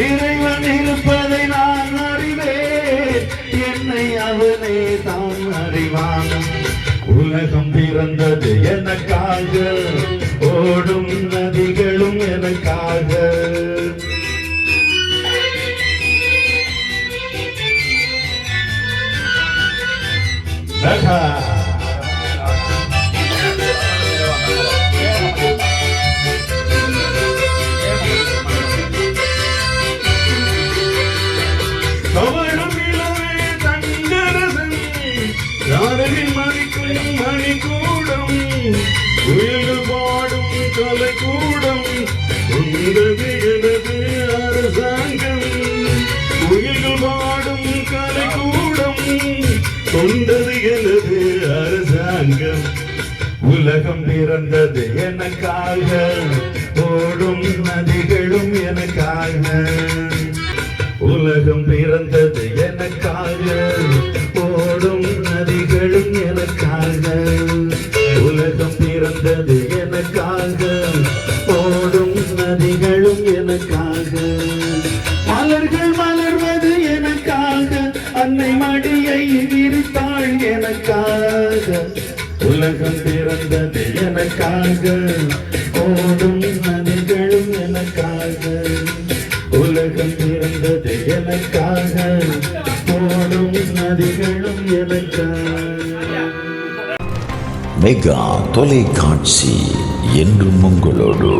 இறைவன் இருப்பதை நான் அறிவேன், என்னை அவனே தான் அறிவான். உலகம் பிறந்தது எனக்காக, ஓடும் நதிகளும் எனக்காக. மணிக்கூடம் உயிர் பாடும் கலைக்கூடம் கொண்டது எனது அரசாங்கம். உயிர்கள் பாடும் கலைக்கூடம் கொண்டது எனது அரசாங்கம். உலகம் பிறந்தது எனக்காக, ஓடும் நதிகளும் எனக்காக. உலகம் பிறந்தது எனக்காக, ஓடும் நதிகளும் எனக்காக. உலகம் பிறந்தது எனக்காக, ஓடும் நதிகளும் எனக்காக. மலர்கள் மலர்வது எனக்காக, அன்னை மடியை விரித்தாள் எனக்காக. உலகம் பிறந்தது எனக்காக, ஓடும் நதிகளும் எனக்காக. உலகம் பிறந்தது எனக்காக, ஓடும் நதிகளும் எனக்காக. மெகா தொலைக்காட்சி என்றும் உங்களோடு.